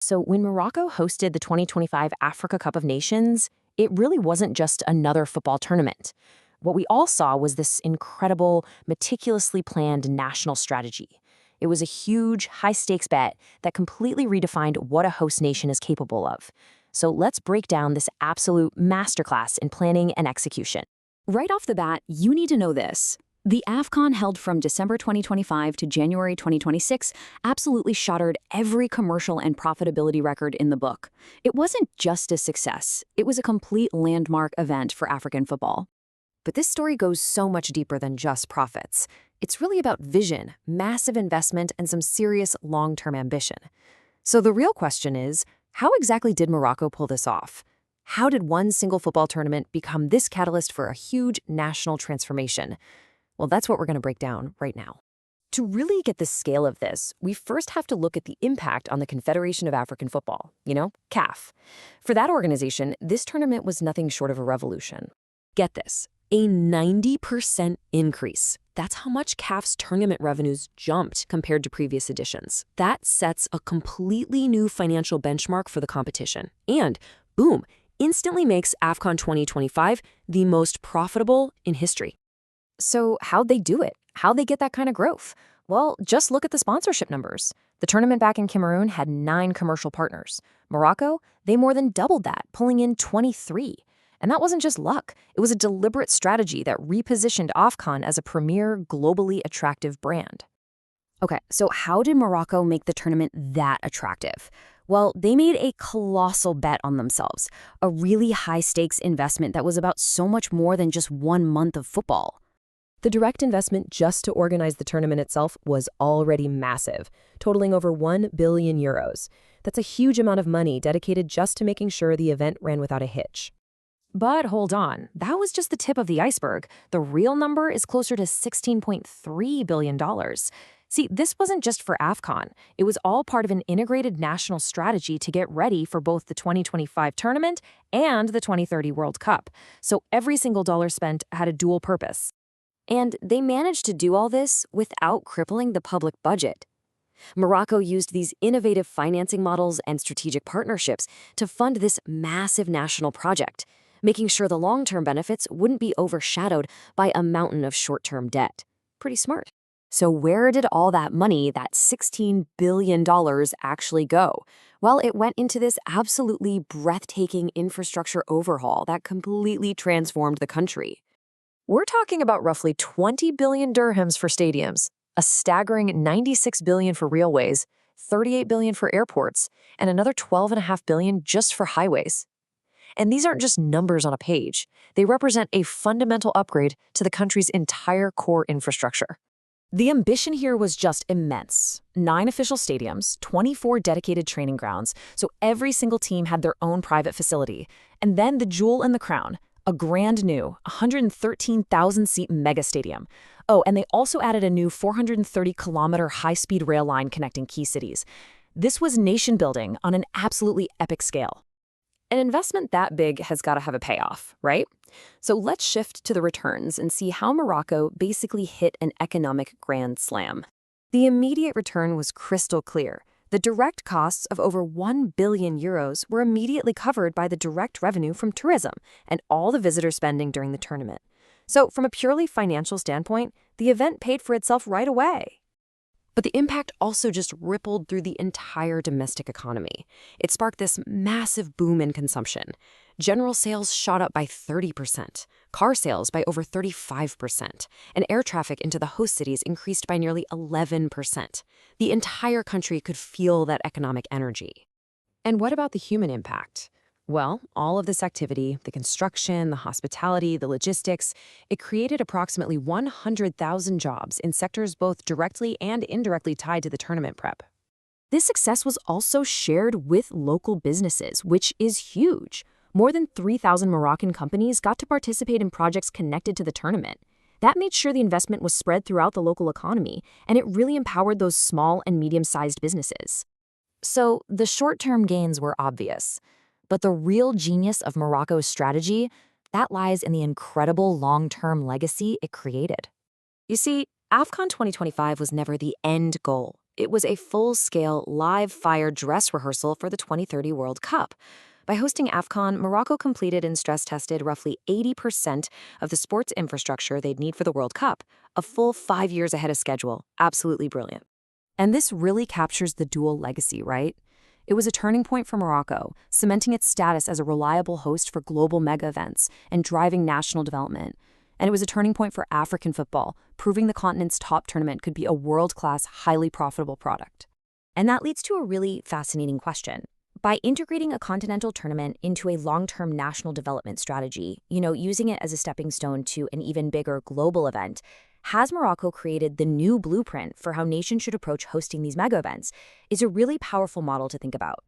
So when Morocco hosted the 2025 Africa Cup of Nations, it really wasn't just another football tournament. What we all saw was this incredible, meticulously planned national strategy. It was a huge, high-stakes bet that completely redefined what a host nation is capable of. So let's break down this absolute masterclass in planning and execution. Right off the bat, you need to know this. The AFCON held from December 2025 to January 2026 absolutely shattered every commercial and profitability record in the book. It wasn't just a success, it was a complete landmark event for African football. But this story goes so much deeper than just profits. It's really about vision, massive investment, and some serious long-term ambition. So the real question is, how exactly did Morocco pull this off? How did one single football tournament become this catalyst for a huge national transformation? Well, that's what we're going to break down right now. To really get the scale of this, we first have to look at the impact on the Confederation of African Football, CAF. For that organization, this tournament was nothing short of a revolution. Get this, a 90% increase. That's how much CAF's tournament revenues jumped compared to previous editions. That sets a completely new financial benchmark for the competition. And boom, instantly makes AFCON 2025 the most profitable in history. So how'd they do it? How'd they get that kind of growth? Well, just look at the sponsorship numbers. The tournament back in Cameroon had 9 commercial partners. Morocco, they more than doubled that, pulling in 23. And that wasn't just luck. It was a deliberate strategy that repositioned AFCON as a premier, globally attractive brand. Okay, so how did Morocco make the tournament that attractive? Well, they made a colossal bet on themselves, a really high-stakes investment that was about so much more than just 1 month of football. The direct investment just to organize the tournament itself was already massive, totaling over 1 billion euros. That's a huge amount of money dedicated just to making sure the event ran without a hitch. But hold on, that was just the tip of the iceberg. The real number is closer to $16.3 billion. See, this wasn't just for AFCON. It was all part of an integrated national strategy to get ready for both the 2025 tournament and the 2030 World Cup. So every single dollar spent had a dual purpose. And they managed to do all this without crippling the public budget. Morocco used these innovative financing models and strategic partnerships to fund this massive national project, making sure the long-term benefits wouldn't be overshadowed by a mountain of short-term debt. Pretty smart. So where did all that money, that $16 billion, actually go? Well, it went into this absolutely breathtaking infrastructure overhaul that completely transformed the country. We're talking about roughly 20 billion dirhams for stadiums, a staggering 96 billion for railways, 38 billion for airports, and another 12.5 billion just for highways. And these aren't just numbers on a page. They represent a fundamental upgrade to the country's entire core infrastructure. The ambition here was just immense. 9 official stadiums, 24 dedicated training grounds, so every single team had their own private facility. And then the jewel in the crown, a brand new 113,000-seat mega stadium. Oh, and they also added a new 430-kilometer high-speed rail line connecting key cities. This was nation-building on an absolutely epic scale. An investment that big has got to have a payoff, right? So let's shift to the returns and see how Morocco basically hit an economic grand slam. The immediate return was crystal clear. The direct costs of over 1 billion euros were immediately covered by the direct revenue from tourism and all the visitor spending during the tournament. So from a purely financial standpoint, the event paid for itself right away. But the impact also just rippled through the entire domestic economy. It sparked this massive boom in consumption. General sales shot up by 30%, car sales by over 35%, and air traffic into the host cities increased by nearly 11%. The entire country could feel that economic energy. And what about the human impact? Well, all of this activity, the construction, the hospitality, the logistics, it created approximately 100,000 jobs in sectors both directly and indirectly tied to the tournament prep. This success was also shared with local businesses, which is huge. More than 3,000 Moroccan companies got to participate in projects connected to the tournament. That made sure the investment was spread throughout the local economy, and it really empowered those small and medium-sized businesses. So the short-term gains were obvious. But the real genius of Morocco's strategy, that lies in the incredible long-term legacy it created. You see, AFCON 2025 was never the end goal. It was a full-scale, live-fire dress rehearsal for the 2030 World Cup. By hosting AFCON, Morocco completed and stress-tested roughly 80% of the sports infrastructure they'd need for the World Cup, a full 5 years ahead of schedule. Absolutely brilliant. And this really captures the dual legacy, right? It was a turning point for Morocco, cementing its status as a reliable host for global mega events and driving national development. And it was a turning point for African football, proving the continent's top tournament could be a world-class, highly profitable product. And that leads to a really fascinating question. By integrating a continental tournament into a long-term national development strategy, using it as a stepping stone to an even bigger global event, has Morocco created the new blueprint for how nations should approach hosting these mega events? Is a really powerful model to think about.